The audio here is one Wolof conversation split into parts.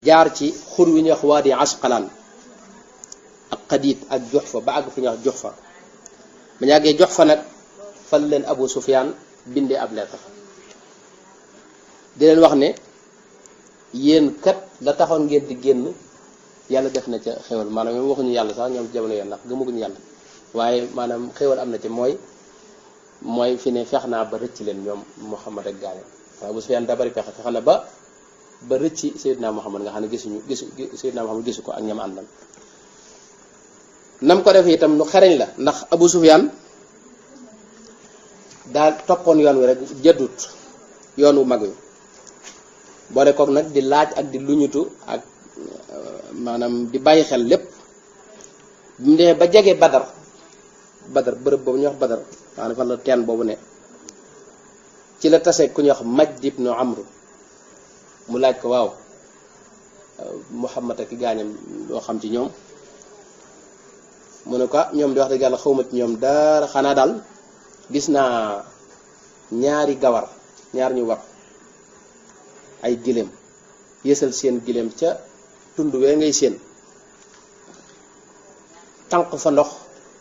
jaar ci xur wi ñuy wax waadi Asqalaan ak Qadiid ak Juhfa ba àgg fu ñuy wax Juhfa ba ñu àggee Juhfa nag fal leen Abu Sufyaan bindee ab lettre di leen wax ne yéen kat la taxoon ngeen di génn yàlla def na ca xéwal maanaam ñoom waxuñu yàlla sax ñoom jamono yoon ndax gëmaguñu yàlla waaye maanaam xéwal am na ci mooy fi ne fex naa ba rëcc leen ñoom Muhammad ak gaale Abu Sufyaan da bari pexe fexe na ba rëcc Seydina Muhammad nga xam ne gisu Seydina Muhammad gisu ko ak ñam àndal nam ko defee itam lu xereñ la ndax Abu Sufyaan daal toppoon yoon wi rek jëddut yoon wu mag wi boole kook nag di laaj ak di luñutu ak maanaam di bàyyi xel lépp bi mu demee ba jege Badar bërëb boobu ñuy wax Badar maanaam fan la teen boobu ne ci la tase ku ñuy wax Majd ibnu Amr mu laaj ko waaw Muhammad ak gaañam loo xam ci ñoom mu ne ko ñoom di wax dëgg yàlla xawma ci ñoom dara xanaa daal gis naa ñaari gawar ñaar ñu war ay giléem yësal seen giléem ca tund wee ngay seen tànq fa ndox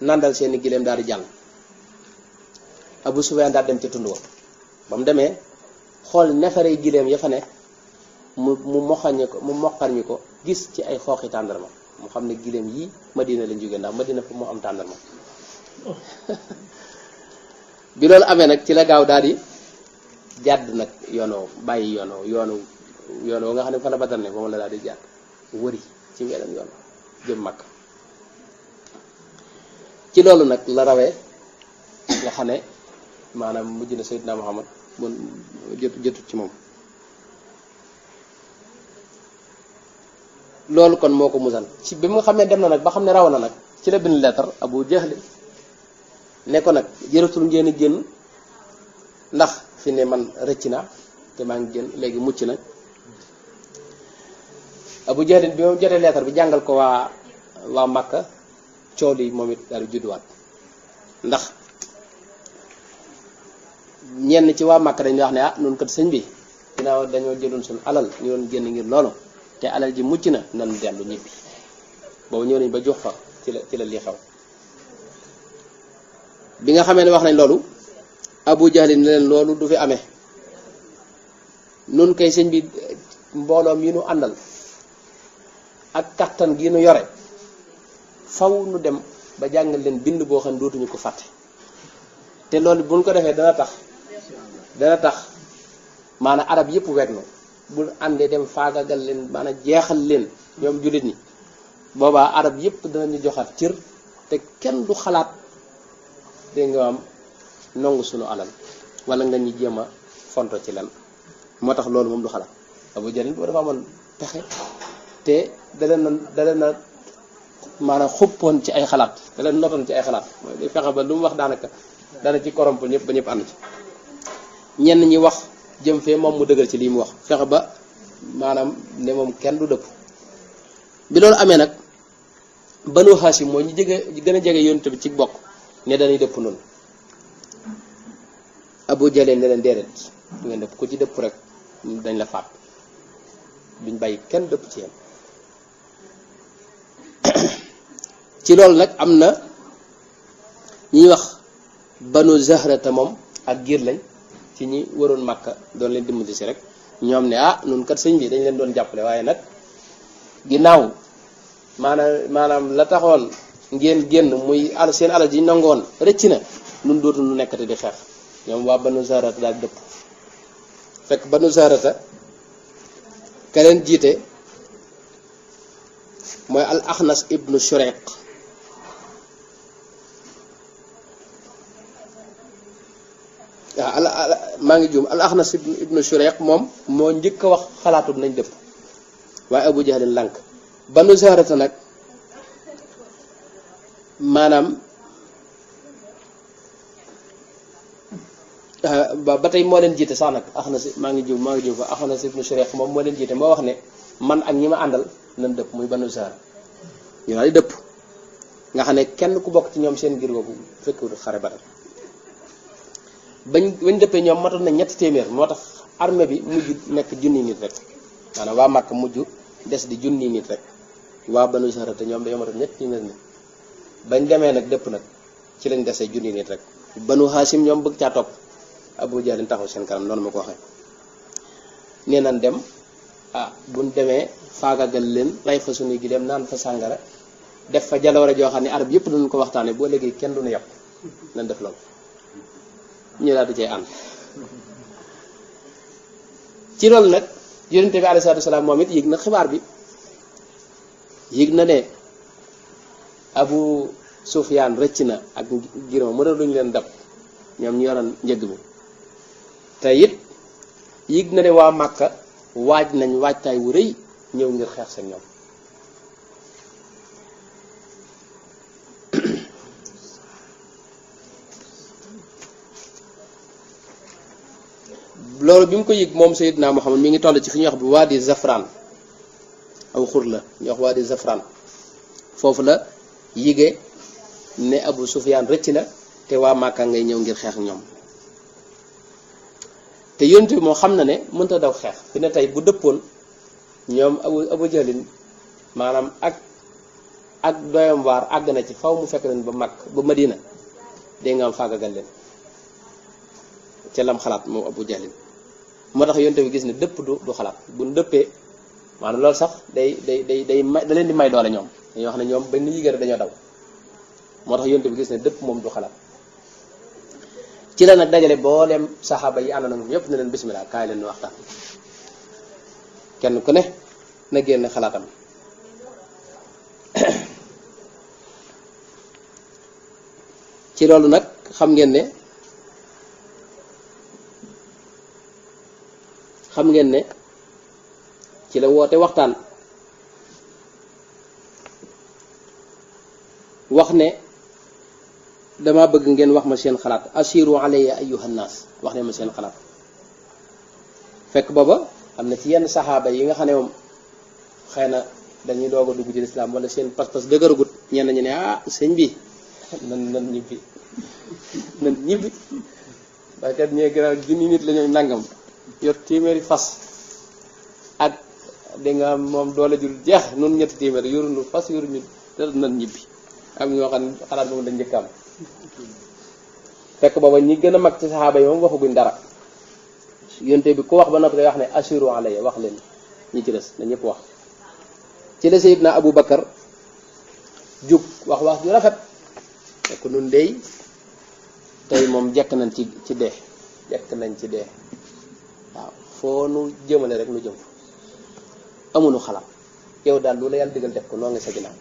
nandal seeni giléem daal di jàll Abu Sufyaan daal dem ca tund wa ba mu demee xool neefare giléem ya fa ne mu moqar ñi ko gis ci ay xooxi tàndarma mu xam ne giléem yi Madina lañ jógee ndax Madina fu mu am tàndarma bi loolu amee nag ci la gaaw daal di jàdd nag yoonoo bàyyi yoonoo nga xam ne fa la Badar ne moom la daal di jàdd wëri ci weneen yoon jëm Makka ci loolu nag la rawee nga xam ne maanaam mujj na Seydina Muhammad mun jotut ci moom loolu kon moo ko musal ci bi mu xam ne dem na nag ba xam ne raw na nag ci la bind lettre Abu Jahl ne ko nag jëratul ngeen a génn ndax fi ne man rëcc na te maa ngi génn léegi mucc na Abu Jahl bi moom jotee lettre bi jàngal ko waa Makka coow li moom it daal di judduwaat ndax ñenn ci waa Makka dañuy wax ne noonu kat sëñ bi ginnaaw dañoo jëloon suñu alal ñu doon génn ngir loolu te alal ji mucc na nan dellu ñibbi boobu ñëw nañ ba jox fa ci la lii xew bi nga xamee ne wax nañ loolu Abu Jahl ne leen loolu du fi amee nun kay sëñ bi mbooloom yi nu àndal ak kattan gi nu yore faw nu dem ba jàngal leen bind boo xam ne dootuñu ko fàtte te loolu buñ ko defee dana tax maanaam arab yëpp weg na bu àndee dem faagagal leen maanaam jeexal leen ñoom jullit ñi boobaa arab yëpp danañu joxaat cër te kenn du xalaat dégg nga am nangu sunu alal wala nga ñu jéem a fonto ci len moo tax loolu moom du xalaat Abu Jahl boo dafa amoon pexe te da leen na maanaam xuppoon ci ay xalaat da leen notoon ci ay xalaat mooy day fexe ba lu mu wax daanaka dana ci koromp ñëpp ba ñëpp ànd ci ñenn ñi wax jëm fee moom mu dëgër ci lii mu wax fexe ba maanaam ne moom kenn du dëpp bi loolu amee nag Banu Hashim mooy ñu gën a jege yonent bi ci bokk ne dañuy dëpp noonu Abu Jahl ne leen déedéet du ngeen dëpp ku ci dëpp rek dañ la faat duñ bàyyi kenn dëpp ci yéen ci loolu nag am na ñuy wax Banu Zahrata moom ak giir lañ ci ñi waroon Makka doon leen dimbali si rek ñoom ne nun kat sëñ bi dañ leen doon jàppale waaye nag ginnaaw maanaam la taxoon ngeen génn muy seen alal ji nangoon rëcc na nun dootu nu nekkati di xeex ñoom waa Banu Zahrata daal dëpp fekk Banu Zahrata ka leen jiite mooy al Axnas ibnu Shurayq maa ngi juum al Axnas ibnu Shurayq moom moo njëkk a wax xalaatut nañ dëpp waaye Abu Jahl lànk Banu Zahrata nag maanaam ba tey moo leen jiite sax nag Axnas maa ngi juum fa Axnas ibnu Shurayq moom moo leen jiite moo wax ne man ak ñi ma àndal nañ dëpp muy Banu Zahrata ñu daal di dëpp nga xam ne kenn ku bokk ci ñoom seen ngir googu fekkwul xare Badar bañ dëppee ñoom matoon na 300 moo tax armée bi mujj nekk junni nit rek maanaam waa Makka mujj des di junni nit rek waa banu Zahra te ñoom dañoo matoon ñett téeméer nit bañ demee nag dëpp nag ci lañ desee junni nit rek banu Haasim ñoom bëgg caa topp Abu Jahl taxaw seen kanam noonu ma ko waxee nee nañ dem buñ demee faagagal leen rey fa suñuy gi dem naan fa sàngara def fa jaloore joo xam ne arab yëpp dañu ko waxtaane boo léegi kenn du nu yàpp nañ def loolu ñu daal di cay ànd ci loolu nag yonente bi alayhi salaatu wasalaam moom it yëg na xibaar bi yëg na ne Abu Sufyaan rëcc na ak giróom mëna luñu leen dab ñoom ñu yoroon njëgg mi te it yëg na ne waa Màkka waaj nañ waajtaay wu rëy ñëw ngir xeex sa ñoom loolu bi mu ko yëg moom Seydina Muhammad mi ngi toll ci fi ñuy wax bi Waadi Zafran aw xur la ñuy wax Waadi Zafran foofu la yëge ne Abu Sufyaan rëcc na te waa Màkka ngay ñëw ngir xeex ñoom te yonent bi moo xam na ne mënta daw xeex fi ne tey bu dëppoon ñoom Abu Jahlin maanaam ak doyam waar àgg na ci faw mu fekk leen ba Makka ba Madina dégg nga am faagagal leen ca lam xalaat moom Abu Jahlin moo tax yonent bi gis ne dëpp du xalaat bu ñu dëppee maanaam loolu sax day may da leen di may doole ñoom dañuy wax ne ñoom ba ni yigéen dañoo daw moo tax yonent bi gis ne dëpp moom du xalaat ci la nag dajale booleem saxaaba yi ànd na ñëpp ne leen bismillah kaay leen waxtaan kenn ku ne na génn xalaatam ci loolu nag xam ngeen ne ci la woote waxtaan wax ne dama bëgg ngeen wax ma seen xalaat asiru alayya ayyuhan nas wax ne ma seen xalaat fekk booba am na ci yenn saxaaba yi nga xam ne moom xëy na dañuy doog a dugg ci lislaam wala seen pas-pas dëgëragut ñenn ñu ne sëñ bi nan ñibbi nan ñibbi waaye kat ñee gën a junni nit la ñuy nangam yor téeméeri fas ak di nga moom doole jul jeex noonu ñetti téeméeri yoruñu fas yoruñu te nan ñibbi am ñoo xam ne xalaat moom dañ njëkk am fekk booba ñi gën a mag ci saxaaba yi moom waxaguñ dara yonte bi ku wax ba noppi day wax ne asiru alayya wax leen ñi ci des na ñëpp wax ci la Seydina Abu Bakar jug wax ju rafet fekk nun dey tey moom jekk nañ ci dee jekk nañ ci dee waaw foo nu jëmale rek nu jëm amuñu xalaat yow daal lu la yàlla digal def ko noo ngi sa ginnaaw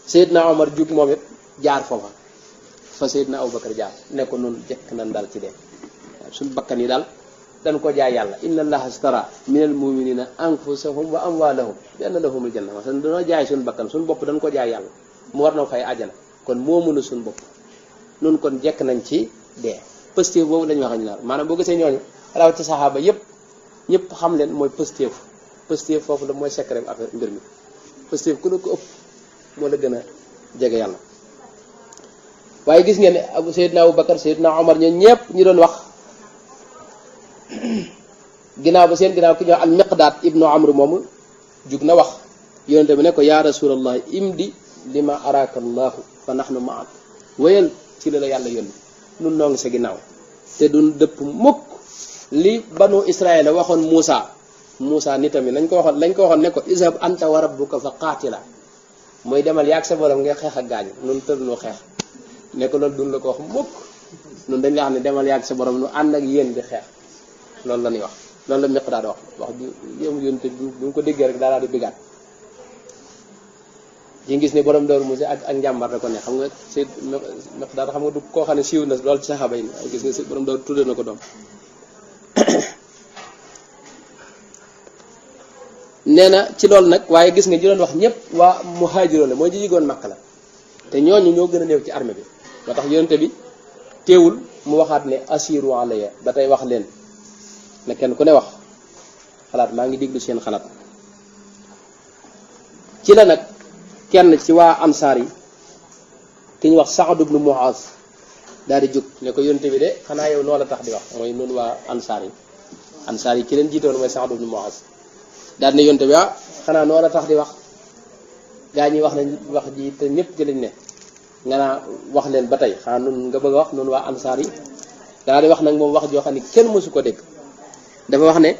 Seydina Omar jug moom it jaar foofa fa Seydina Abu Bakar jaar ne ko nun jekk nañ daal ci dee waaw suñu bakkan yi daal dañ ko jaay yàlla inna allaha astara minal muminina anfusahum wa amwalahum bi anna lahumul janna parce que dañoo jaay suñu bakkan suñu bopp dañ ko jaay yàlla mu war na fay àjjana kon moo mënu suñu bopp nun kon jekk nañ ci dee pëstéef boobu lañu wax ñu naar maanaam boo gisee ñooñu raw ci saxaaba yépp ñëpp xam leen mooy pëstéef foofu la mooy secret affaire mbir mi pëstéef ku la ko ëpp moo la gën a jege yàlla waaye gis ngeen ne Seydina Abu Bakar Seydina Omar ñoo ñëpp ñu doon wax ginnaaw ba seen ginnaaw ki ñoo al Miqdaad ibnu Amr moomu jug na wax yonente bi ne ko yaa rasulallah imdi lima araka allahu fa nahnu maak wéyal ci la yàlla yónni nun noo ngi sa ginnaaw te duñ dëpp mukk li banu Israël waxoon Muusa nitam yi lañ ko waxoon ne ko izhab anta wa rabbuka fa qaatila mooy demal yaag sa borom ngay xeex ak gaañu nun tëddunoo xeex ne ko loolu duñ la ko wax mukk nun dañ la xam ne demal yaag sa borom nu ànd ak yéen di xeex loolu la ñuy wax loolu la Miqdaad wax ju yéemu yónte bu mu ko déggee rek daal di bigaat yi gis ne borom Daaru Muxti ak njàmbar da ko ne xam nga Seyd Miqdaad xam nga du koo xam ne siiw na loolu ci saxaaba yi gis nga borom Daaru tuddee na ko doom nee na ci loolu nag waaye gis nga ñi doon wax ñëpp waa muhaajiroon la mooy ji jigoon Makka la te ñooñu ñoo gën a néew ci armée bi moo tax yonente bi teewul mu waxaat ne asiru alayya ba tey wax leen ne kenn ku ne wax xalaat maa ngi déglu seen xalaat ci la nag kenn ci waa ansaar yi ki ñu wax Saad ibnu Muaz daal di jóg ne ko yonente bi de xanaa yow noo la tax di wax mooy noonu waa ansaar yi ki leen jiitoon mooy Saad ibnu Muaz daal ne yonte bi xanaa noonu tax di wax gaa ñi wax nañ wax ji te ñëpp ci lañ ne nga naa wax leen ba tey xanaa nun nga bëgg a wax noonu waa ansaar yi daal di wax nag moom wax joo xam ne kenn mësu ko dégg dafa wax ne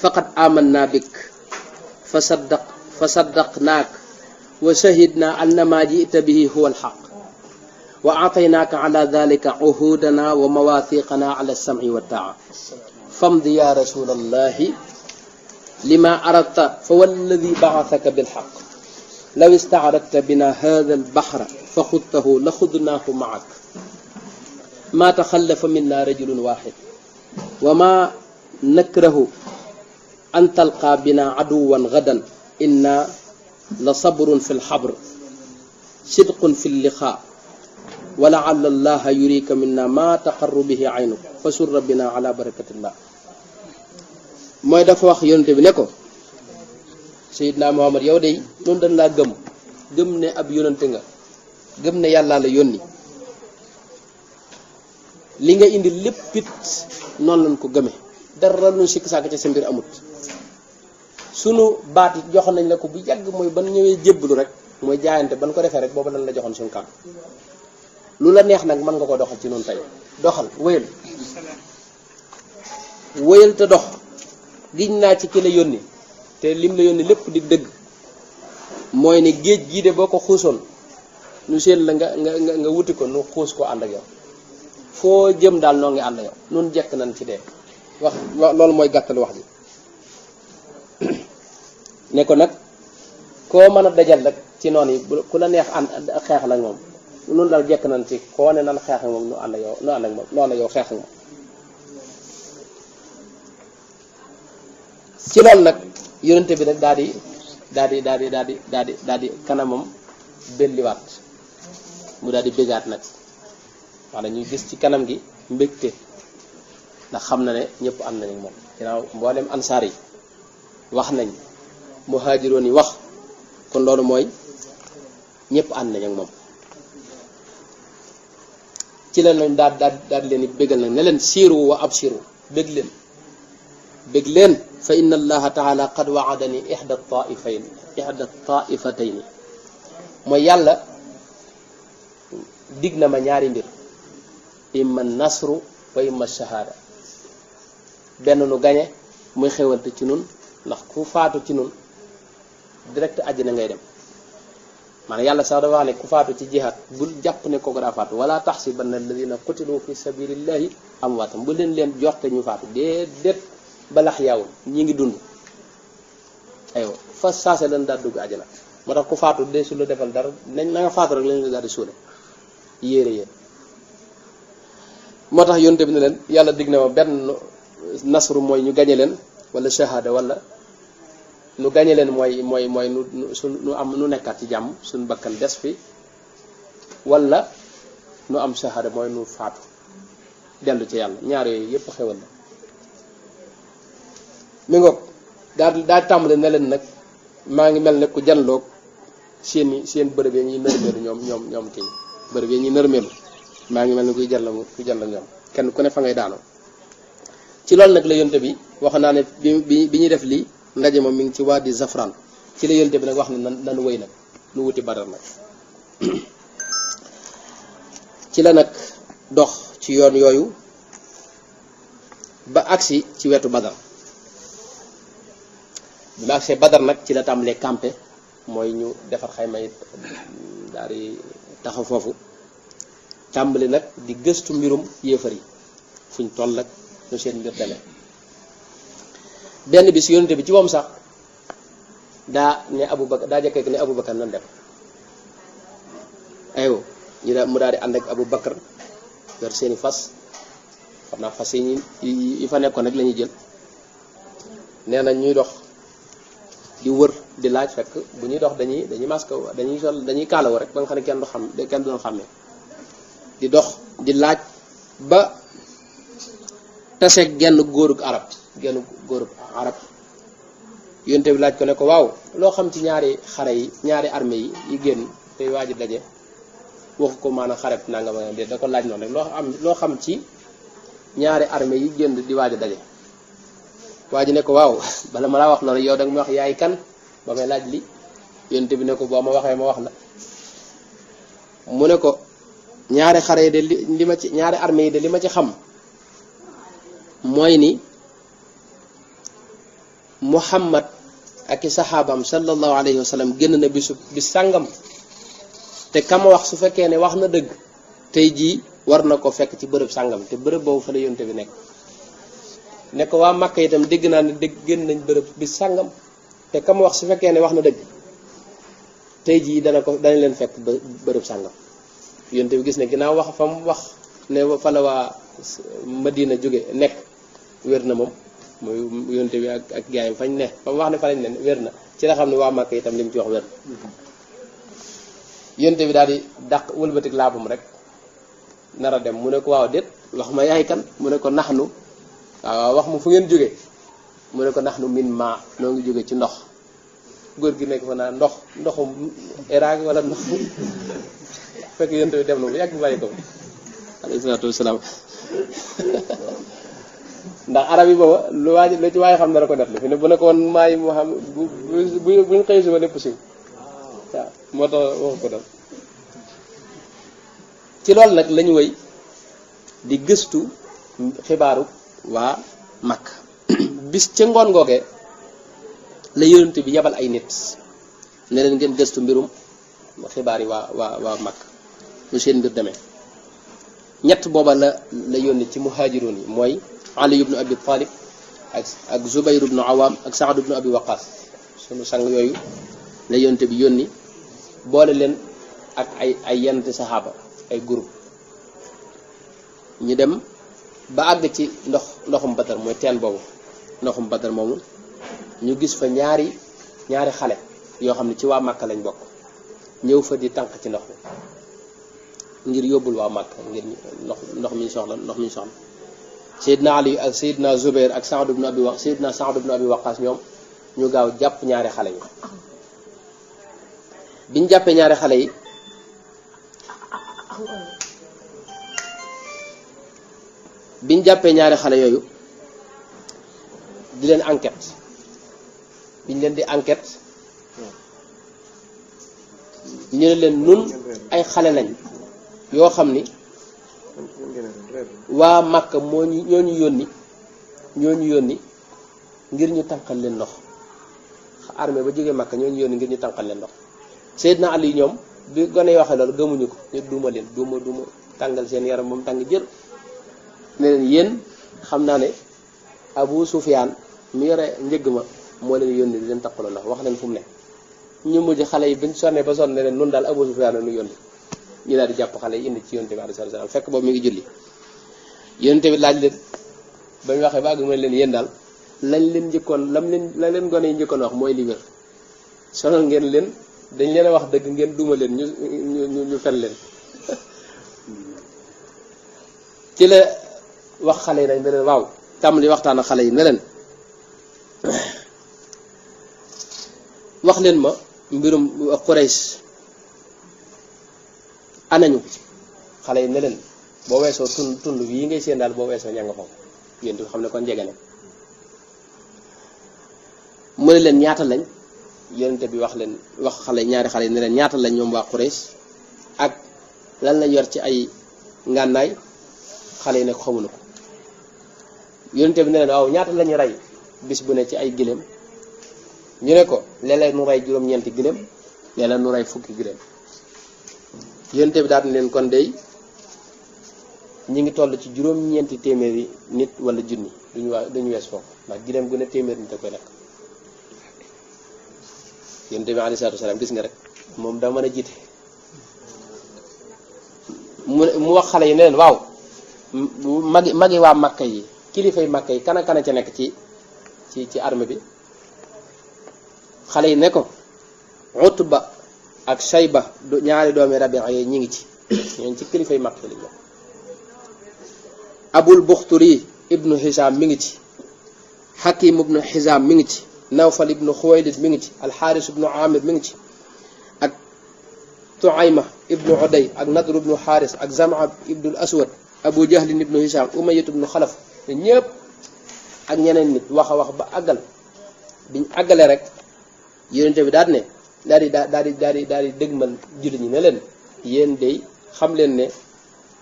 faqad amanna bik fa saddaqnaak wa shahidna anna ma ji'ta bihi huwa alhaq wa ataynaaka ala dhalika uhudana wa mawathiqana ala as-sam'i wa taa famdi ya rasulallahi lima aradta fa walladhi ba'athaka bilhaq law ista'radta bina hadha albahra fa khudtahu la khudnahu ma'ak ma takhallafa minna rajulun wahid wa ma nakrahu an talqa bina aduwan gadan inna la sabrun fi lxabr sidqun fi lliqa wa la'alla allaha yurika minna ma taqarru bihi aynuk fa surra bina ala barakatillah mooy dafa wax yonente bi ne ko Seydina Muhammad yow de noonu dañ laa gëm ne ab yonente nga gëm ne yàllaa la yónni li nga indi léppit noonu lañ ko gëme dara luñ sikk sàkk ca sa mbir amut sunu baat yi joxoon nañ la ko bu yàgg mooy ban ñëwee jébbalu rek mooy jaayante ban ko defee rek boobu lañ la joxoon suñu kàddu lu la neex nag mën nga ko doxal ci noonu tey doxal wéyal te dox giñ naa ci ki la yónni te lim la yónni lépp di dëgg mooy ne géej gii de boo ko xuusoon nu seen la nga wuti ko nu xuus ko ànd ak yow foo jëm daal noo ngi ànd yow nun jekk nañ ci dee wax loolu mooy gàttal wax ji ne ko nag koo mën a dajal rek ci noonu yi ku la neex ànd xeex la moom nun daal jekk nañ ci koo ne nan xeex ak moom nu ànd ak yow nu ànd ak yow xeex ak moom ci loolu nag yonente bi nag daal di kanamam belliwaat mu daal di bégaat nag wax na ñuy gis ci kanam gi mbégte ndax xam na ne ñëpp ànd nañ moom ginnaaw mboolem ansaar yi wax nañ muhaajiroon yi wax kon loolu mooy ñëpp ànd nañ ak moom ci la lañ daal leen di bégal nag ne leen siiru wa absiru bég leen fa inna allaha taala qad waadani ihda taifatayni mooy yàlla dig na ma ñaari mbir imma nasru wa imma shahada benn nu gañe muy xewante ci nun ndax ku faatu ci nun direct àjjana ngay dem maanaam yàlla sax dafa wax ne ku faatu ci jihaad bul jàpp ne kooku daa faatu wala taxsibanna alladina qutilu fi sabilillahi amwaatan bu leen joxte ñu faatu déedéet balax yaawul ñi ngi dund aywa fa saase lan daal dugg àjjana moo tax ku faatu dee su la defal dara nañ na nga faatu rek lañ la daal di suule yéere moo tax yonte bi ne leen yàlla dig na ma benn nasru mooy ñu gañe leen wala shahada wala nu gañe leen mooy nu am nu nekkaat ci jàmm suñu bakkan des fi wala nu am shahada mooy nu faatu dellu ci yàlla ñaar yooyu yépp xewal la mi ngoog daal tàmbale ne leen nag maa ngi mel ne ku janloog seen bërëb yi ñuy nërmeelu ñoom kii bërëb yi ñuy nërmeelu maa ngi mel ne kuy janloog ñoom kenn ku ne fa ngay daanoo ci loolu nag la yonte bi wax naa ne bi ñuy def lii ndaje moom mi ngi ci waadi Zafran ci la yonte bi nag wax ne nanu wëy nag nu wuti Badar nag ci la nag dox ci yoon yooyu ba agsi ci wetu Badar bi ma agsee Badar nag ci la tàmbalee campé mooy ñu defar xayma it daal di taxaw foofu tàmbali nag di gëstu mbirum yéefar yi fuñ toll ak ñu seen mbir demee benn bis yonente bi ci moom sax daa jëkkee ne Aboubacar nan dem aywa mu daal di ànd ak Aboubacar yor seeni fas xam naa fas yi fa nekkoon rek la ñuy jël nee na ñuy dox di wër di laaj fekk bu ñuy dox dañuy masque dañuy kaalawu rek ba nga xam ne kenn du doon xàmmee di dox di laaj ba taseeg genn góorug arab yonte bi laaj ko ne ko waaw loo xam ci ñaari xare yi ñaari armée yi génn tey waa ji daje waxu ko maanaam xareb nangam da ko laaj noonu rek loo xam ci ñaari armée yi génn di waaj a daje waa ji ne ko waaw bala ma laa wax loolu yow da nga ma wax yaay kan ba may laaj li yonent bi ne ko boo ma waxee ma wax la mu ne ko ñaari xare yi de li ma ci ñaari armée yi de li ma ci xam mooy ni Muhammad ak i saxaabam sallallahu alayhi wa sallam génn na bis sàngam te kama wax su fekkee ne wax na dëgg tey jii war na ko fekk ci bërëb sàngam te bërëb boobu fa la yonte bi nekk ne ko waa Makka itam dégg naa ne dégg génn nañ bërëb bis sàngam te kama wax su fekkee ne wax na dëgg tey jii dana leen fekk bërëb sàngam yonte bi gis ne ginnaaw wax fa mu wax ne fa la waa Madina jóge nekk wér na moom mooy yonte bi ak gaayam fañ ne fa mu wax ne fa lañ ne wér na ci la xam ne waa Makka itam li mu ci wax wér na yonte bi daal di dàq wëlbatik laabam rek nar a dem mu ne ko waaw déet wax ma yaay kan mu ne ko naxnu waaw wax mu fu ngeen jóge mu ne ko naxnu min ma noo ngi jóge ci ndox góor gi nekk fa naa ndoxum Irak wala ndox fekk yonte bi dem na bu yàgg bàyyi ko alayhi salaatu wasalaam ndax arab yi booba lu ci waaye xam dana ko def li fi ne bu ne ko woon maayi moo xam buñ xëy suba lépp siw waaw moo tax waxu ko dal ci loolu nag lañu wëy di gëstu xibaaru waa Makka bis ca ngoon googee la yonent bi yebal ay nit ne leen ngeen gëstu mbirum xibaar yi waa Makka lu seen mbir demee ñett booba la yónni ci muhaajiroon yi mooy Ali ibnu Abi Talib ak Zubayr ibnu Awam ak Saad ibnu Abi Waqas sunu sang yooyu la yonent bi yónni boole leen ak ay yenn saxaaba ay groupe ñu dem ba àgg ci ndoxum Badar mooy teen boobu ndoxum Badar moomu ñu gis fa ñaari xale yoo xam ne ci waa Makka lañ bokk ñëw fa di tànq ci ndox mi ngir yóbbul waa Makka ngir ndox mi ñu soxla Seydina Ali ak Seydina Zubair ak Saad ibn Abi Waqas Seydina Saad ibn Abi Waqas ñoom ñu gaaw jàpp ñaari xale yi biñ jàppee ñaari xale yi yooyu di leen enquête biñ leen di enquête ñu ne leen nun ay xale lañ yoo xam ni waa Makka ñoo ñu yónni ngir ñu tànqal leen ndox armée ba jógee Makka ñoo ñu yónni ngir ñu tànqal leen ndox Seydina Ali ñoom bi gone yi waxee loolu gëmuñu ko ñu duuma leen duuma tàngal seen yaram moom tàng jër ne leen yéen xam naa ne Abu Sufyaan mi yore njëgg ma moo leen yónni di leen tànqaloo ndox wax leen fu mu ne ñu mujj xale yi biñ sonne ba sonn ne leen nun daal Abu Sufyaan nu yónni ñu daal di jàpp xale yi indi ci yonte bi alayhi salaam fekk boobu mi ngi julli yonte bi laaj leen ba ñu waxee ba àgg mu ne leen yéen daal la leen gone yi njëkkoon wax mooy li wér sonal ngeen leen dañ leen a wax dëgg ngeen duma leen ñu fen leen ci la wax xale yi nag ne leen waaw tàmbali waxtaan ak xale yi ne leen wax leen ma mbirum Quraysh anañu xale yi ne leen boo weesoo tund yi ngay seen daal boo weesoo ña nga foofu yéen xam ne kon jege na mu ne leen ñaata lañ yonente bi wax ñaari xale yi ne leen ñaata lañ ñoom waa Quraysh ak lan lañ yor ci ay ngànnaay xale yi ne xamuñu ko yonente bi ne leen waaw ñaata lañu rey bis bu ne ci ay giléem ñu ne ko léeg-léeg nu rey juróom-ñeenti giléem léeg-léeg nu rey fukki giléem yonente bi daal leen kon dey ñi ngi toll ci juróom-ñeenti téeméeri nit wala junni duñu wees foofu ndax giléem gu ne téeméer nit a koy lekk yonente bi alayhi salaatu wasalaam gis nga rek moom daa mën a jiite mu wax xale yi ne leen waaw magi waa Makka yi kilifay Makka yi kana ca nekk ci armée bi xale yi ne ko Utba ak Shayba ñaari doomi Rabi'a yooyu ñi ngi ci ñooñu ci kilifay Makka li Abul Buxturi ibnu Hisham mi ngi ci Hakim ibnu Hizam mi ngi ci Nawfal ibnu Xuwaylid mi ngi ci Alxaaris ibnu Amir mi ngi ci ak Tuayma ibnu Uday ak Nadr ibnu Xaaris ak Zama ibnu Aswad Abu Jahlin ibnu Hisham Umayyat ibnu Xalaf ñëpp ak ñeneen nit wax a wax ba àggal biñ àggale rek yonente bi daal di dëgmal jullit ñi ne leen yéen de xam leen ne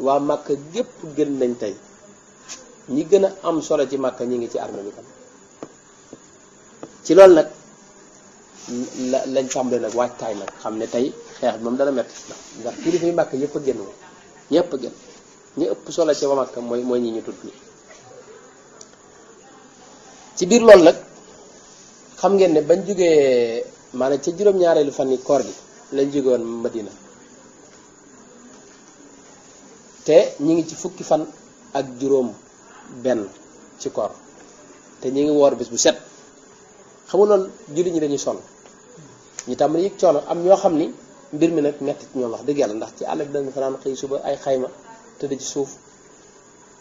waa Màkka gépp gën nañ tey ñi gën a am solo ci Màkka ñi ngi ci armée bi tam ci loolu nag lañ tàmbale nag waajtaay nag xam ne tey xeex bi moom dana metti ndax kilifa yi Màkka yëpp a génn moom ñëpp a génn ñi ëpp solo ci waa Màkka mooy ñi ñu tudd nii ci biir loolu nag xam ngeen ne bañ jógee maanaam ca juróom-ñaareelu fan yi koor gi lañ jóge woon Madina te ñi ngi ci fukki fan ak juróom benn ci koor te ñi ngi woor bis bu set xamul loolu jullit ñi dañuy sonn ñu tàmbali yëg coono am ñoo xam ni mbir mi nag metti ci ñoom wax dëgg yàlla ndax ci àll bi dañu fanaan xëy suba ay xayma tëdd ci suuf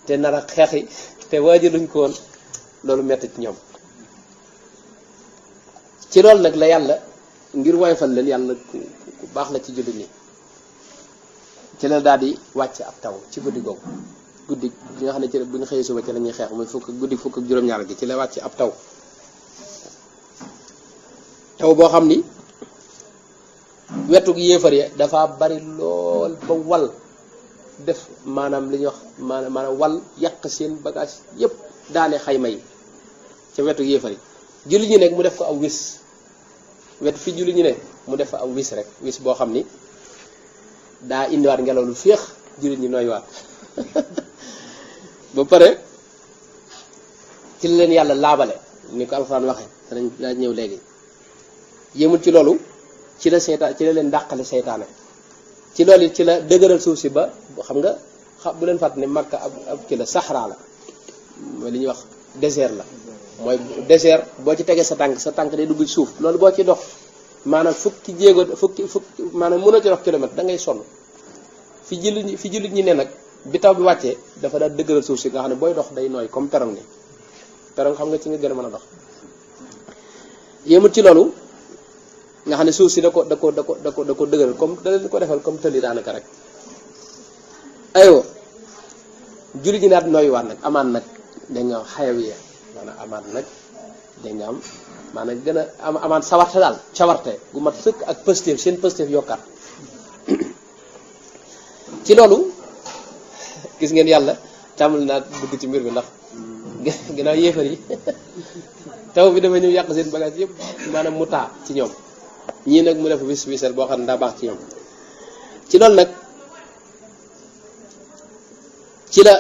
te nar a xeexi te waajaluñ ko woon loolu metti ci ñoom ci loolu nag la yàlla ngir woyofal leen yàlla ku baax la ci jullit ñi ci la daal di wàcc ab taw ci guddi googu guddi gi nga xam ne ci bu ñu xëyee suba ci la ñuy xeex muy guddi fukk ak juróom-ñaar gi ci la wàcc ab taw boo xam ni wetu yéefar ya dafa bari lool ba wal def maanaam li ñuy wax maanaam wal yàq seen bagage yépp daane xayma yi ca wetu yéefar yi julli ñi nekk mu def ko aw wis wet fi julli ñi ne mu def aw wis rek wis boo xam ni daa indiwaat ngelaw lu féex jullit ñi nooywaat ba pare ci la leen yàlla laabale ni ko alxuraan waxee danañ daa ñëw léegi yéemul ci loolu ci la leen dàqale seytaane ci loolu it ci la dëgëral suuf si ba xam nga bu leen fàtte ne Makka ab ci la saxraa la mooy li ñuy wax désert la mooy désert boo ci tegee sa tànk day dugg ci suuf loolu boo ci dox maanaam fukki maanaam mën a ci dox kilomètre da ngay sonn fi jullit ñi ne nag bi taw bi wàccee dafa daal dëgëral suuf si nga xam ne booy dox day nooy comme perong ni perong xam nga ci nga gën a mën a dox yéemul ci loolu nga xam ne suuf si da ko dëgëral comme da leen ko defal comme tëli daanaka rek aywa jullit ñi naat nooy waat nag amaan nag da nga xayawiya maanaam amaat nag danga am maanaam gën a amaat sawarte daal cawarte gu mat sëkk ak positif seen positif yokkaat ci loolu gis ngeen yàlla tàmbali naa dugg ci mbir bi ndax ginnaaw yéefar yi taw bi dafa ñëw yàq seen bagage yëpp maanaam mu taa ci ñoom ñii nag mu def wisal boo xam ne daa baax ci ñoom ci loolu nag ci la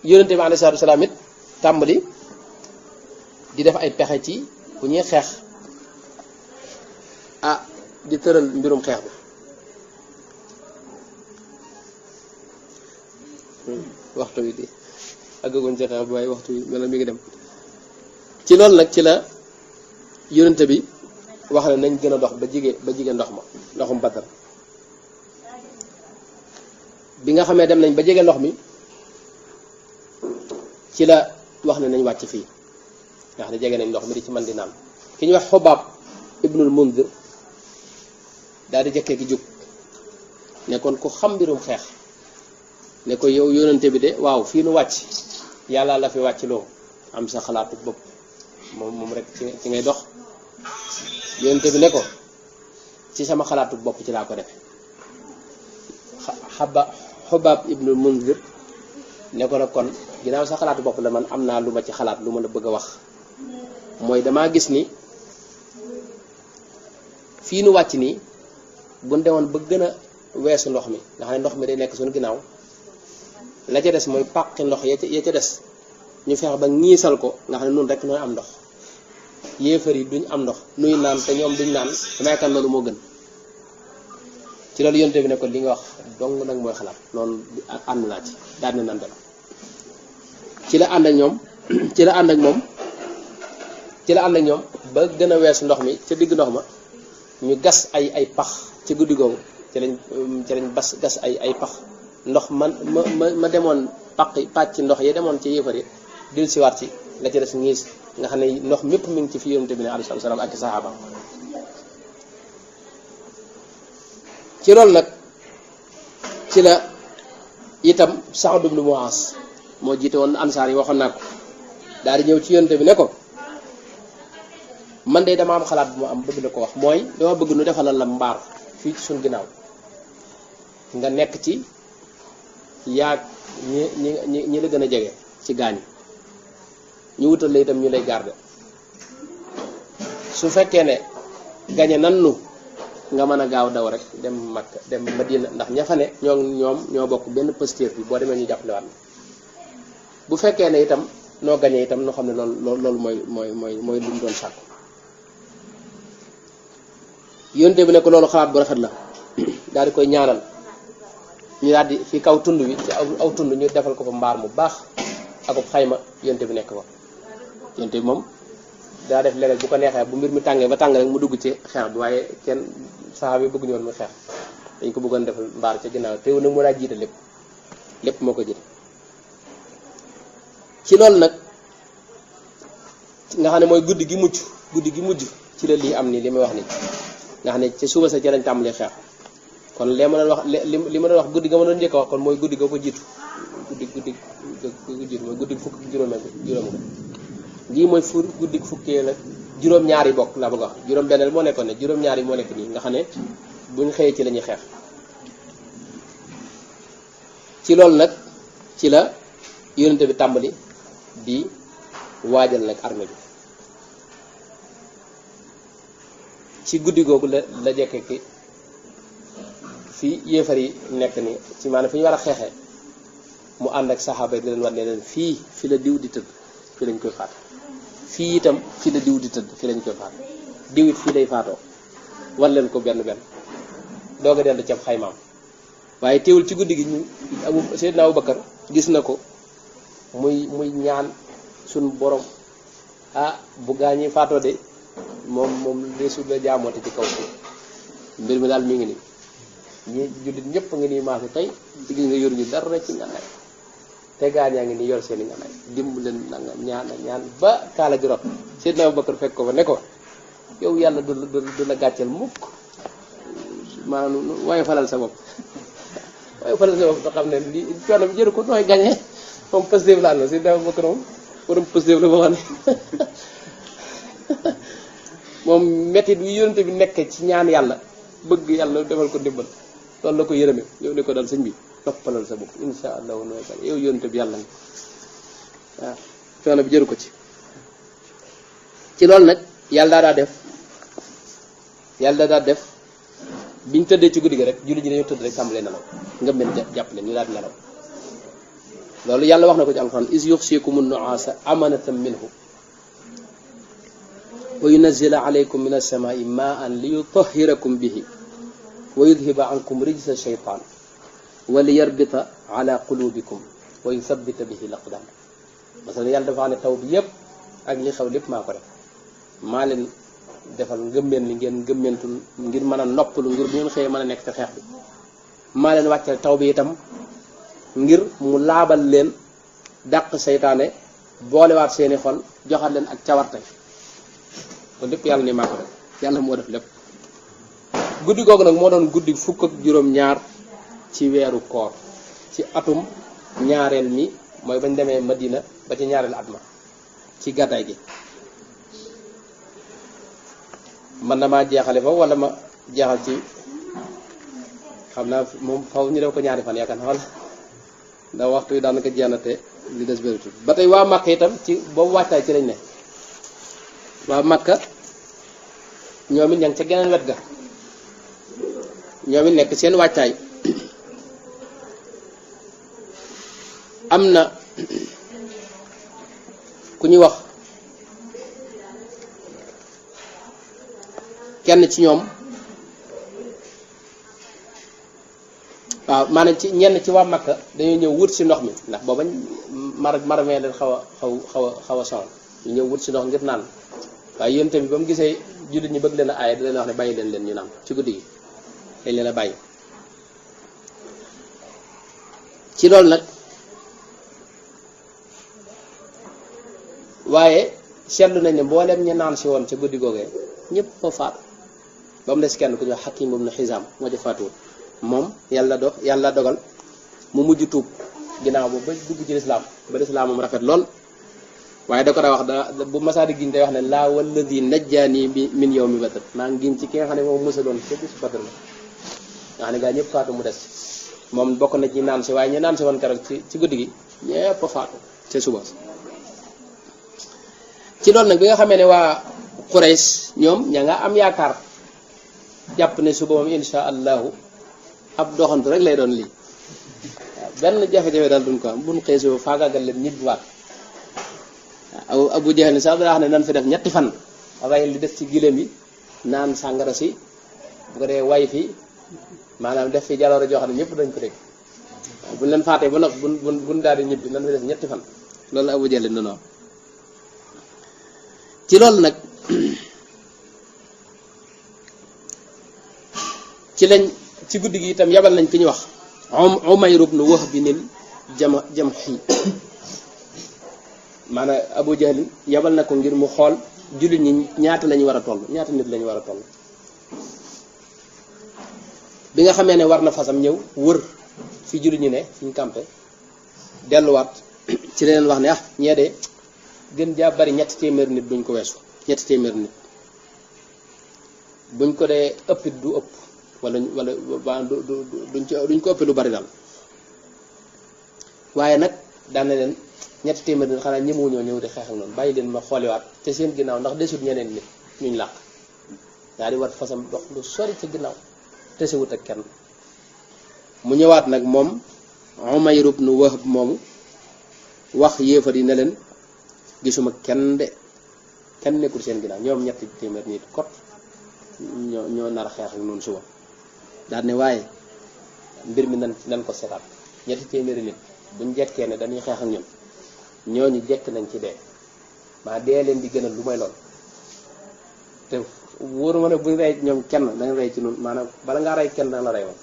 yonente bi alayhi salaatu salaam it tàmbali di def ay pexe ci bu ñuy xeex di tëral mbirum xeex bi waxtu wi di àggaguñ ci xeex bi waaye waxtu wi mel na mi ngi dem ci loolu nag ci la yonente bi wax ne nañ gën a dox ba jige ndoxum Badar bi nga xamee dem nañ ba jege ndox mi ci la wax ne nañ wàcc fii nga xam ne jege nañ ndox mi di ci man di naan ki ñu wax Xubaab ibnul Mundir daal di jëkkee ki jóg ne kon ku xam mbirum xeex ne ko yow yónnante bi de waaw fii nu wàcc yàlla la fi wàcc loo am sa xalaatu bopp moom rek ci ngay dox yónnante bi ne ko ci sama xalaatu bopp ci laa ko defe Xubaab ibnul Mundir ne ko nag kon ginnaaw sa xalaatu bopp la man am naa lu ma ci xalaat lu ma la bëgg a wax mooy damaa gis ni fii nu wàcc nii buñ demoon ba gën a weesu ndox mi nga xam ne ndox mi day nekk suñu ginnaaw la ca des mooy pàqi ndox ya ca des ñu fexe ba ñiisal ko nga xam ne nun rek nooy am ndox yéefar yi duñ am ndox nuy naan te ñoom duñ naan damay kan loolu moo gën ci loolu yonte bi ne ko li nga wax dong nag mooy xalaat loolu ànd naa ci daal di nante la ci la ànd ak ñoom ci la ànd ak ñoom ba gën a weesu ndox mi ca digg ndox ma ñu gas ay pax ci guddi googu ci lañ gas ay pax ndox ma demoon pàcc ndox yi demoon ci yéefar yi dil siwaat ci la ci des ngiis nga xam ne ndox mépp mi ngi ci fi yonente bi ne alayhi salaam ak sahaaba ci loolu nag ci la itam Saad ibn Muaz moo jiite woon ansaar yi waxoon naa ko daal di ñëw ci yonte bi ne ko man de dama am xalaat bu ma am bëgg la ko wax mooy dama bëgg nu defalal la mbaar fii ci suñ ginnaaw nga nekk ci yaag ñi la gën a jege ci gaañ ñu wutal la itam ñu lay garder su fekkee ne gañe nan nu nga mën a gaaw daw rek dem Makka dem Madina ndax ña fa ne ñoo bokk benn posture bi boo demee ñu jàppale waat bu fekkee ne itam noo gañe itam noo xam ne loolu mooy lu mu doon sàkku yonte bi ne ko loolu xalaat bu rafet la daal di koy ñaanal ñu daal di fi kaw tund wi ci aw tund ñu defal ko fa mbaar mu baax akub xayma yonte bi nekk ko yonte bi moom daa def léeg bu ko neexee bu mbir mi tàngee ba tàng rek mu dugg ci xeex bi waaye kenn saxaaba yi bëgguñu woon mu xeex dañ ko bëggoon defal mbaar ca ginnaaw teew nag mu daa jiite lépp moo ko jiite ci loolu nag nga xam ne mooy guddi gi mujj ci la lii am nii li may wax nii nga xam ne ci suba sa ci lañ tàmbalee xeex kon lee ma doon wax li ma doon wax guddi ga ma doon njëkk a wax kon mooy guddi ga ko jiitu mooy guddi fukk juróom gii mooy guddi fukkee la juróom-ñaari bokk laa bëgg a wax juróom-benneel moo nekkoon ne juróom-ñaari moo nekk nii nga xam ne buñ xëyee ci la ñuy xeex ci loolu nag ci la yonente bi tàmbali di waajal nag armée bi ci guddi googu la jekke ki fi yéefar yi nekk ni ci maanaam fi ñu war a xeexee mu ànd ak saxaaba yi di leen war ne leen fii fi la diw di tëdd fi lañ koy faat fii itam fi la diw di tëdd fi lañ koy faat diw it fii lay faatoo war leen ko benn doog a dellu ca xaymaam waaye teewul ci guddi gi ñu Seydina Abubakar gis na ko muy ñaan suñ borom bu gaañi faatoo de moom deesu la jaamote ci kaw suuf mbir mi daal mi ngi nii ñi jullit ñëpp nga nii maase tey digg nga yor ñu dara ci nganaay te gaañaa ngi nii yor seeni nganaay dimb leen nanga ñaan ba kaala gi rot Seydina Abubakar fekk ko fa ne ko yow yàlla du la gàcceel mukk maanaam waaye falal sa bopp waaye falal sa bopp nga xam ne li coono bi jëru ko nooy gañee moom positif la ànd Seydina Abubakar moom borom positif la boo xam ne moom mettit bi yonente bi nekk ci ñaan yàlla bëgg yàlla defal ko ndimbal loolu la ko yërëme yow ne ko dal sëñ bi toppalal sa bopp insha allahu nooy gañ yow yonente bi yàlla nga waaw coono bi jëru ko ci loolu nag yàlla daa def biñ tëddee ci guddi gi rek julli ñi dañoo tëdd rek tàmbalee nelaw ngëm leen jàpp leen ñu daal di nelaw loolu yàlla wax na ko ci alxuraan is yuxsikumu nuaasa amanatan minhu wa yunazzila alaykum min as-samaa'i maa'an li yutahhirakum bihi wa yudhiba ankum rijsa shaytaan wa li yarbita ala qulubikum wa yuthabbita bihi al-aqdam masalan yàlla dafa xam ne taw bi yépp ak li xew lépp maa ko def maa leen defal ngëmmeen li ngeen ngëmmeentul ngir mën a noppalu ngir bu ngeen xëyee mën a nekk ci xeex bi maa leen wàccal taw bi itam ngir mu laabal leen dàq seytaane boolewaat seeni xol joxaat leen ak cawarte kon lépp yàlla ni maa ko def yàlla moo def lépp guddi googu nag moo doon guddi fukk ak juróom-ñaar ci weeru koor ci atum ñaareel mi mooy bañ demee Madina ba ci ñaareel at ma ci gàddaay gi man na maa jeexale fa wala ma jeexal ci xam naa moom faw ñu def ko ñaari fan yaakaar naa wala ndax waxtu yi daanaka jeex na te li des bëritul ba tey waa Makka itam ci boobu waajtaay ci lañ ne waa Makka ñoom it ña ngi ca geneen wet ga ñoom it nekk seen waajtaay am na ku ñuy wax kenn ci ñoom waaw maanaam ci ñenn ci waa Makka dañoo ñëw wut si ndox mi ndax booba maramee leen xaw a sonal ñu ñëw wut si ndox ngir naan waaye yéen tamit ba mu gisee jullit ñi bëgg leen a aaye da leen wax ne bàyyi leen ñu naan ci guddi gi dañ leen a bàyyi ci loolu nag waaye seetlu nañ ne mbooleem ñu naan si woon ca guddi googee ñëpp fa faatu ba mu des kenn ku ñuy wax Hakim ibn Hizam moo ci faatuwul moom yàlla dogal mu mujj tuub ginnaaw ba dugg ci lislaam ba lislaam moom rafet lool waaye da ko daa wax da bu masaadi giñ day wax ne laa walladi najjaani min yawmi badr maa ngi giñ ci ki nga xam ne moom musaloon ca bisu Badr la nga xam ne gaa ñëpp faatu mu des moom bokk na ci naan si waaye ñu naan si woon keroog ci guddi gi ñëpp faatu ca suba ci loolu nag bi nga xamee ne waa Quraysh ñoom ña nga am yaakaar jàpp ne suba moom insha allahu ab doxantu rek lay doon lii waaw benn jafe-jafe daal duñ ko am buñ xëy suba faagaagal leen ñibbi waat Abu Jahl sax daa wax ne nan fi def ñetti fan ray li des ci giléem yi naan sàngara si bu ko dee way fi maanaam def fi jaloore joo xam ne ñëpp dañ ko dégg buñ leen faatee ba nag buñ daal di ñibbi nan fi def ñetti fan loolu la Abu Jahl noonu wax ci loolu nag ci guddi gi itam yabal nañ ki ñu wax Umayr ibn Wahb bin Jamhi maanaam Abu Jahl yabal na ko ngir mu xool jullit ñi ñaata lañu war a toll ñaata nit lañu war a toll bi nga xamee ne war na fasam ñëw wër fi jullit ñi ne fi ñu campé delluwaat ci leen wax ne ñee de gën jaa bari 300 nit duñ ko weesu 300 nit buñ ko dee ëppit du ëpp wala duñ ko ëpp lu bari daal waaye nag daan na leen 300 nit xanaa ñemewuñoo ñëw di xeex ak noonu bàyyi leen ma xooliwaat te seen ginnaaw ndax desut ñeneen nit ñuñ làq daa di wat fasam dox lu sori ci ginnaaw te sewut ak kenn mu ñëwaat nag moom Umayr ibn Wahb moomu wax yéefar yi ne leen gisuma kenn nekkul seen ginnaaw ñoom 300 nit kot ñoo nar a xeex ak noonu suba daal ne waaye mbir mi nan ko seetaat 300 nit buñ jekkee ne dañuy xeex ak ñun ñooñu jekk nañ ci dee maa dee leen di gënal lu may lool te wóoru ma ne buñ rey ñoom kenn danga rey ci nun maanaam bala ngaa rey kenn danga la rey woon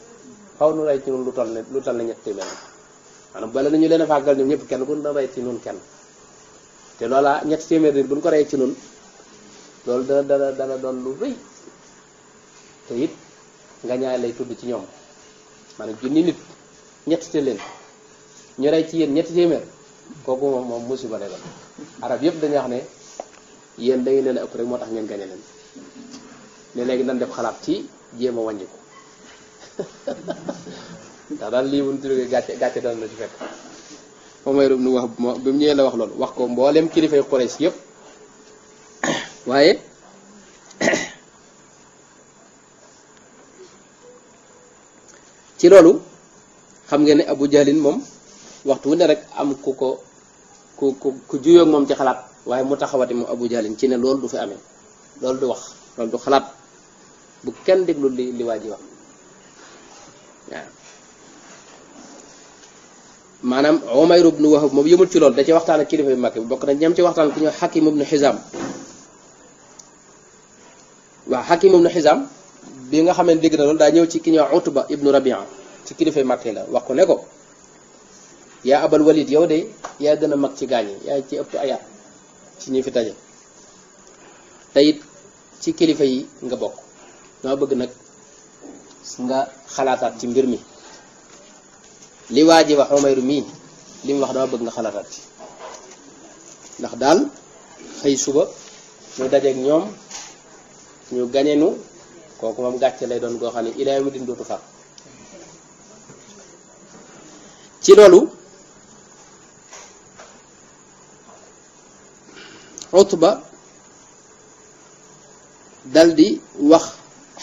xaw nu rey ci nun lu toll ne 300 maanaam bala nañu leen a fàggal ñoom ñëpp kenn bu na rey ci nun kenn te loola 300 nit buñ ko rey ci nun loolu dana doon lu rëy te it nga ñaay lay tudd ci ñoom maanaam junni nit ñettite leen ñu rey ci yéen 300 kooku moom musiba lay doon arab yëpp dañuy wax ne yéen da ngeen leen a ëpp rek moo tax ngeen gañe leen ne léegi nan def xalaat ci jéem a wàññi ko ndax daal lii wuñ tuddee gàcce dal na ci fekk Umayr ibn Wahb bi mu ñëwee la wax loolu wax ko mboolem kilifay Quraysh yëpp waaye ci loolu xam ngeen ne Abu Jahlin moom waxtu wu ne rek am ku juyoog moom ci xalaat waaye mu taxawati moom Abu Jahlin ci ne loolu du fi amee loolu du wax loolu du xalaat bu kenn déglu li waa ji wax waaw maanaam Umayr ibn Wahb moom yëmul ci loolu da ci waxtaan ak kilifa yu mag bi bokk na ñam ci waxtaan ku ñuy wax Hakim ibn Hizam waaw Hakim ibn Hizam bi nga xam ne dégg na loolu daa ñëw ci ki ñuy wax Utba ibn Rabi'a ci kilifa yu mag la wax ko ne ko yaa Abal Walid yow de yaa gën a mag ci gaañ yi yaa ci ëpp ayaat ci ñi fi taje te it ci kilifa yi nga bokk dama bëgg nag nga xalaataat ci mbir mi li waa ji wax Umayr mii li mu wax dama bëgg nga xalaataat ci ndax daal xëy suba ñu dajeek ñoom ñu gañenu kooku moom gàcce lay doon goo xam ne ilaa yawmi din dootu far ci loolu Utba daldi wax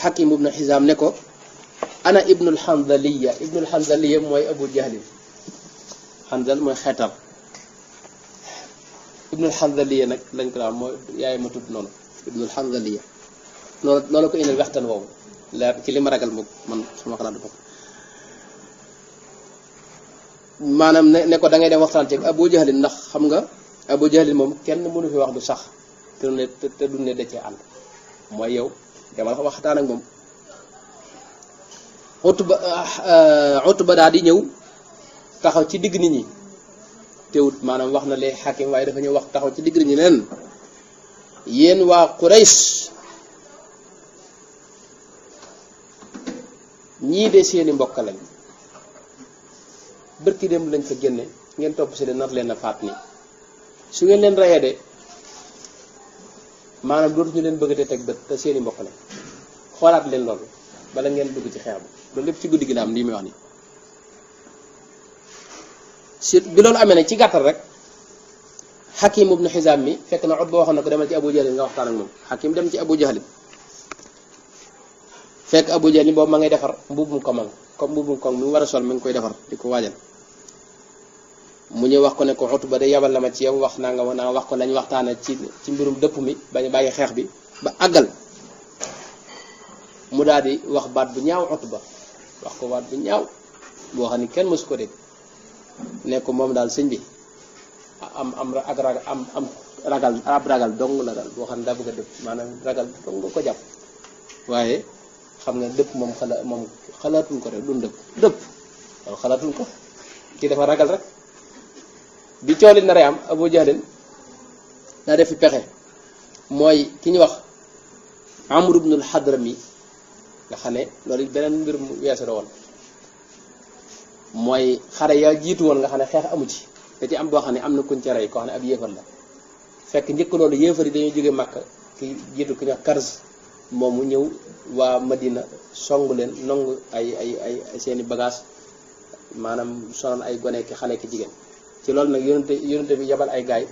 Hakim ibn Hizam ne ko ana ibnul Hanzaliya mooy Abu Jahlin Hanzal mooy xeetam ibnul Hanzaliya nag lañ ko daan mooy yaay ma tudd noonu ibnul Hanzaliya loolu ko indil waxtaan woowu leer ci li ma ragal moom man sama xalaat bopp maanaam ne ko da ngay dem waxtaan ci Abu Jahlin ndax xam nga Abu Jahlin moom kenn mënu fi wax du sax te du ne da cee ànd mooy yow demal ko waxtaan ak moom Utba daal di ñëw taxaw ci digg nit ñi teewut maanaam wax na lee Hakim waaye dafa ñëw wax taxaw ci digg nit ñi leen yéen waa Quraysh ñii de seeni mbokk lañ bërki dem lañ fa génne ngeen topp si de nar leen a faat nii su ngeen leen rayee de maanaam dootuñu leen bëgg te teg bët te seeni mbokk la xoolaat leen loolu bala ngeen dugg ci xeex bi loolu lépp ci guddi gi la am lii muy wax nii si bi loolu amee nag ci gàttal rek Hakim ibn Hizam mi fekk na Utba waxoon na ko demal ci Abu Jahl nga waxtaan ak moom Hakim dem ci Abu Jahl fekk Abu Jahl boobu ma ngay defar mbubum komam comme mbubum kom mi mu war a sol mi ngi koy defar di ko waajal mu ñëw wax ko ne ko Utba de yabal na ma ci yow wax naa nga wax ko lañ waxtaane ci mbirum dëpp mi bañ bàyyi xeex bi ba àggal mu daal di wax baat bu ñaaw Utba wax ko baat bu ñaaw boo xam ni kenn mësu ko dégg ne ko moom daal sëñ bi am ragal dong la daal boo xam ne daa bëgg a dëpp maanaam ragal dong nga ko jàpp waaye xam nga dëpp moom xalaatuñ ko rek duñ dëpp loolu xalaatuñ ko kii dafa ragal rek bi cooli na rey am Abu Jahlin daa def fi pexe mooy ki ñu wax Amr ibn al-Hadrami nga xam ne loolu beneen mbir mu weesu la woon mooy xare yaa jiitu woon nga xam ne xeex amu ci da ci am boo xam ne am na kuñ ca rey koo xam ne ab yéefar la fekk njëkk loolu yéefar yi dañoo jóge Makka ki jiitu ku ñu wax Karz moomu ñëw waa Madina songu leen nangu ay seeni bagage maanaam sonal ay gone ki xale ki jigéen ci loolu nag yonente bi yabal ay gaay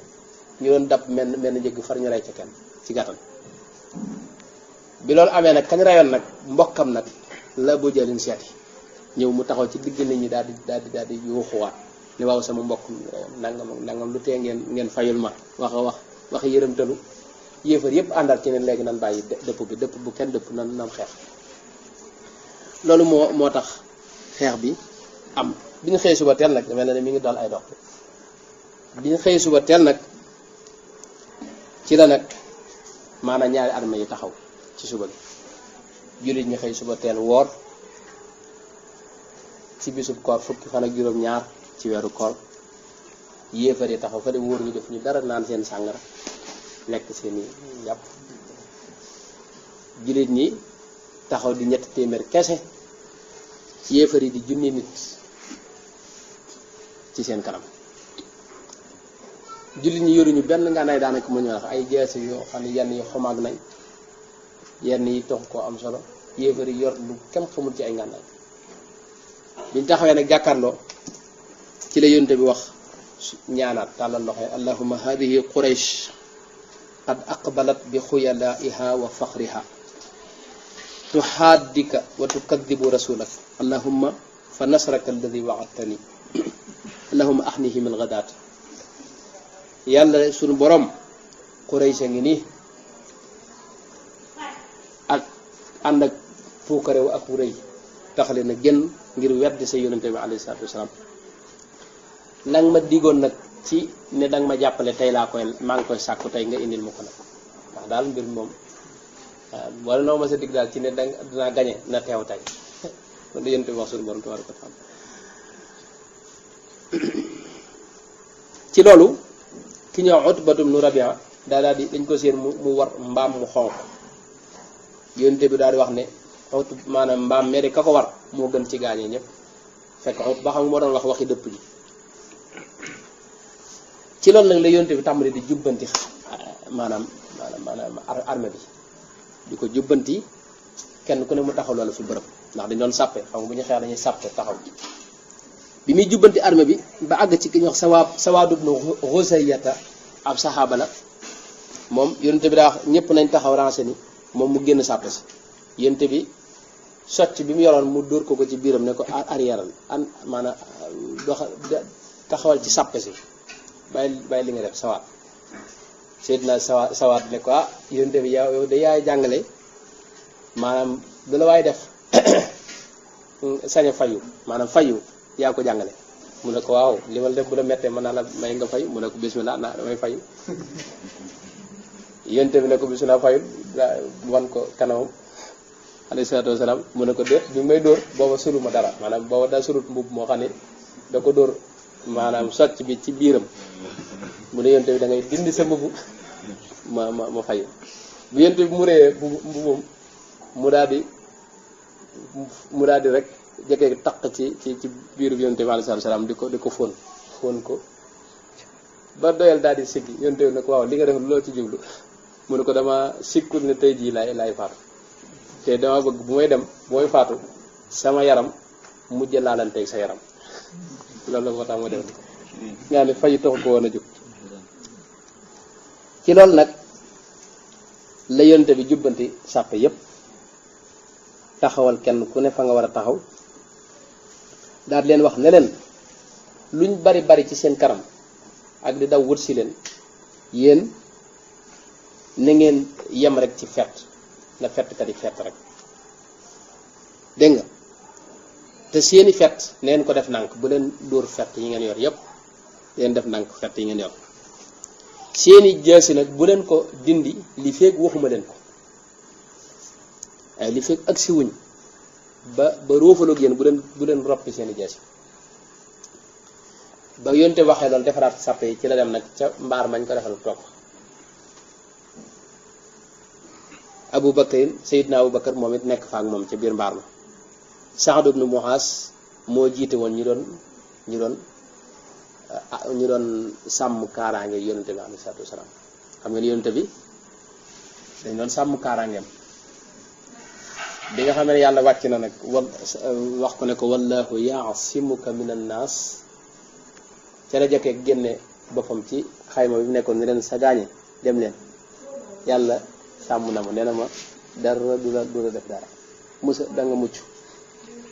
ñu doon dab mel njëgg far ñu rey ca kenn ci gàttal bi loolu amee nag kañ rayoon nag mbokkam nag la Abu Jahlin seeti ñëw mu taxaw ci digg nit ñi daal di yuuxuwaat ni waaw sama mbokk nangam lu tee ngeen fayul ma wax yërëmtalu yéefar yépp àndal ci ne léegi nan bàyyi dëpp bu kenn dëpp nan xeex loolu moo tax xeex bi am bi ñu xëy suba teel nag mel na ne mi ngi dal ay dox bi ñu xëy suba teel nag ci la nag maanaam ñaari armée yi taxaw ci suba gi jullit ñi xëy suba teel woor ci bisub koor fukki fan ak juróom-ñaar ci weeru koor yéefar yi taxaw fa de wóor ñu def ñu dara naan seen sàngara lekk seeni yàpp jullit ñi taxaw di 300 kese yéefar yi di junni nit ci seen kanam jullit ñi yoruñu benn ngànnaay daanaka mu ñu wax ay jeesi yoo xam ne yenn yi xomaag nañ yenn yi tox koo am solo yéefar yi yor lu kenn xamul ci ay ngànnaay biñ taxawee nag jàkkaarloo ci la yonte bi wax ñaanaat tàllal loxo yi allahumma hadihi quraysh qad aqbalat bi xuyalaiha wa faxriha tuhaddika wa tukadibu rasulak allahumma fa nasraka alladi waadtani allahumma ahnihi min gadaat yàlla sunu borom quraysh a ngi nii ak ànd ak fuukarew ak rëy taxale na génn ngir weddi sa yonente bi alayhi salaatu wasalaam nag ma digoon nag ci ne danga ma jàppale tey maa ngi koy sàkku tey nga indil ma ko nag ndax daal mbir moom wala noo ma sa dig daal ci ne dinaa gañe na teew tey kon da yonente bi wax suñu borom tabaaraka wa taala ci loolu ki ñëw Utbatu ibnu Rabia daal di dañ ko seen mu war mbaam mu xonq yonente bi daal di wax ne maanaam mbaam mee de ka ko war moo gën ci gaañee ñëpp fekk ba xam moo doon waxi dëpp ji ci loolu nag la yonte bi tàmbali di jubbanti maanaam armée bi di ko jubbanti kenn ku ne mu taxaw loolu fi bërëb ndax dañ doon sàppe xam nga bu ñu xeex dañuy sàppe taxaw bi muy jubbanti armée bi ba àgg ci ki ñuy wax Sawaad ibnu Xusayata ab saxaaba la moom yonte bi daa wax ñëpp nañ taxaw rancé ni moom mu génn sàppe si yonte bi socc bi mu yoroon mu dóor ko ci biiram ne ko arrière maanaam taxawal ci sàppe si bàyyi li nga def sawaat Seydina sawaat ne ko yonte bi yow de yaay jàngale maanaam du la waay def sañ a fayu maanaam fayu yaa ko jàngale mu ne ko waaw li ma def bu la mettee mën naa la may nga fayu mu ne ko bismillah naa damay fayu yonte bi ne ko bismillah fayu wan ko kanamam alayhi salaatu wasalaam mu ne ko déet bi may dóor booba sulu ma dara maanaam booba daa sulut mbubb moo xam ne da ko dóor maanaam socc bi ci biiram mu ne yonte bi da ngay dindi sa mbubb ma fayu bu yonte bi mu réyee mbubbam mu daal di rek jege taq ci biiru bi yonte bi alayhi salaatu wasalaam di ko fóon ko ba doyal daal di siggi yonte bi ne ko waaw li nga def loo ci jublu mu ne ko dama sikkul ne tey jii laay faatu te dama bëgg bu may dem bu may faatu sama yaram mujj laalanteeg sa yaram loolu la moo tax ma def nga ne fayu taxu ko woon a jóg ci loolu nag la yonte bi jubbanti sàppe yépp taxawal kenn ku ne fa nga war a taxaw daal leen wax ne leen luñ bari bari ci seen kanam ak di daw wut si leen yéen na ngeen yem rek ci fett na fettkat yi fett rek dégg nga te seeni fett neen ko def nànk bu leen dóor fett yi ngeen yor yépp leen def nànk fett yi ngeen yor seeni jaasi nag bu leen ko dindi li feeg waxuma leen ko ay li feeg ak si wuñ ba róofaloog yéen bu leen roppi seeni jaasi ba yonte waxee loolu defaraat sàppe yi ci la dem nag ca mbaar mañ ko defal toog Abu Bakrin Seydina Abu Bakar moom it nekk fa ak moom ca biir mbaar ma Saad ibn Muaz moo jiite woon ñu doon sàmm kaaraange yonente bi alayhi salaatu wasalaam xam nga ni yonente bi dañ doon sàmm kaaraangeem bi nga xam ne yàlla wàcc na nag wax ko ne ko wallahu yaasimuka min annaas ca la jëkkee génne boppam ci xayma bi mu nekkoon ni leen sa gaañe dem leen yàlla sàmm na ma nee na ma dara du la def dara musa da nga mucc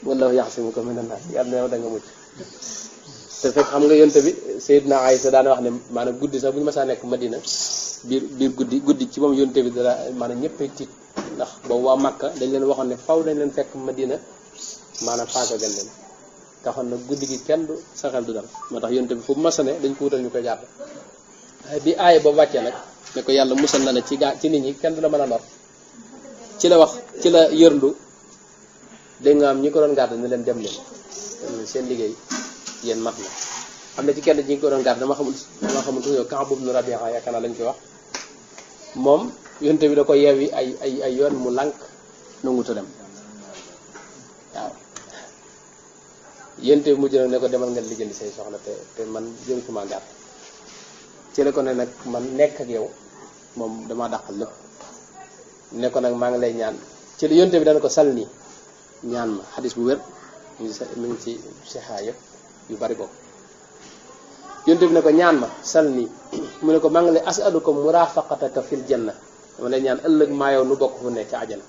wallahu yaasimuka min annaas yàlla nee na da nga mucc te fekk xam nga yonte bi Seydina Aysa daan wax ne maanaam guddi sax bu ñu mësaa nekk Madina biir guddi ci moom yonte bi dara maanaam ñëppay tiit ndax boobu waa Makka dañ leen waxoon ne faw dañ leen fekk Madina maanaam faagagal leen taxoon nag guddi gi kenn du saxal du dal moo tax yonte bi fu masa ne dañ ko wutal ñu koy jàpp bi aaya ba wàccee nag ne ko yàlla musal na la ci nit ñi kenn du la mën a lor ci la wax ci la yërndu dégg nga am ñi ko doon gàdd ne leen dem leen seen liggéey yéen mat na am na ci kenn ñi ko doon gàdd dama xamul yow Kaab ibn Rabi'a yaakaar naa lañ koy wax moom yonte bi da ko yeewi ay yoon mu lànk nanguta dem waaw yonte bi mujj nag ne ko demal nga lijjanti say soxla te man jëm ci ma gàtt ci la ko ne nag man nekk ak yow moom damaa dàqal lépp ne ko nag maa ngi lay ñaan ci la yonte bi dana ko sal nii ñaan ma xadis bu wér mi ngi ci sixaa yëpp yu bari boobu yonte bi ne ko ñaan ma sal nii mu ne ko maa ngi lay asaluka murafaqataka fil janna dama lay ñaan ëllëg maa yow nu bokk fu ne ca àjjana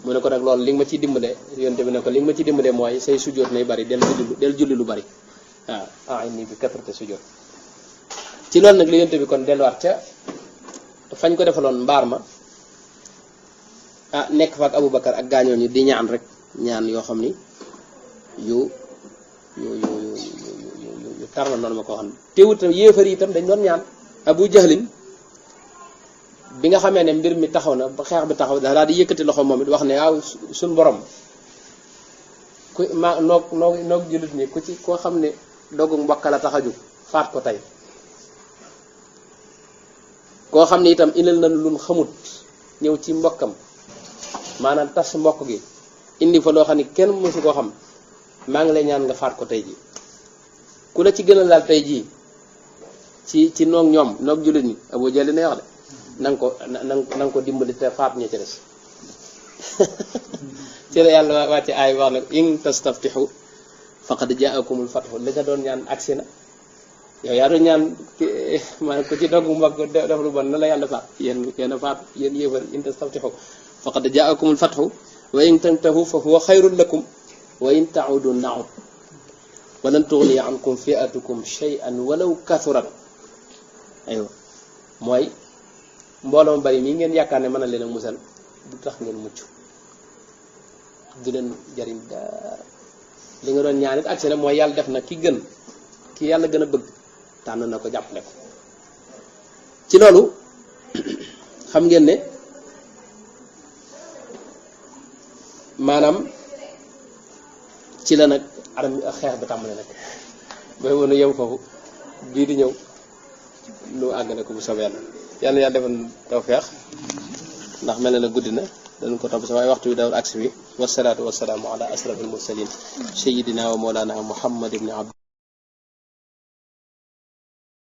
mu ne ko nag loolu li nga ma ci dimbale yonte bi ne ko li nga ma ci dimbale mooy say sujjóot nay bari del julli lu bari waaw ay nii bi katrate sujjóot ci loolu nag li yonte bi kon delluwaat ca fañ ko defaloon mbaar ma nekk fa ak Aboubacar ak gaañoo ñi di ñaan rek ñaan yoo xam ni yu tar la noonu ma ko xam teewut yéefar yi itam dañ doon ñaan Abu Jahlin bi nga xamee ne mbir mi taxaw na ba xeex bi taxaw daal di yëkkati loxo moom it wax ne waaw suñ borom ku ma noog jullit ñi ku ci koo xam ne doggu mbokk la tax a jóg faat ko tey koo xam ne itam indil na luñ xamut ñëw ci mbokkam maanaam tas mbokk gi indi fa loo xam ne kenn mësu koo xam maa ngi lay ñaan nga faat ko tey ji ku la ci gën a laal tey jii ci ñoom jullit ñi Abu Jahl ne wax de na nga ko dimbali te faat ña ca des ci la yàlla wàcce aay wax ne in tastaftixu faqad jaakumul fathu li nga doon ñaan agsi na yow yaa doon ñaan maanaam ku ci dogg mbokk def lu bon na la yàlla faat yéen a faat yéen yéefar in tastaftixu faqad jaakumul fathu wa in tantahu fa huwa xayrun lakum wa in taudu naud walan tughniya ankum fi'atukum shay'an walaw kathurat aywa mooy mbooloo bari mii ngeen yaakaar ne mën na leen a musal du tax ngeen mucc du leen jariñ dara li nga doon ñaan it agsi na mooy yàlla def na ki yàlla gën a bëgg tànn na ko jàppale ko ci loolu xam ngeen ne maanaam ci la nag aram xeex bi tàmbale nag booy wonu yem foofu bii di ñëw lu àgg na ko bu soobee yàlla yàlla defal tawfeex ndax mel na guddi na dañ ko topp sa waaye waxtu wi dawul agsi bi wasalaatu wasalaamu ala asrafil mursalin sayidina wa mawlana muhammad ibni abd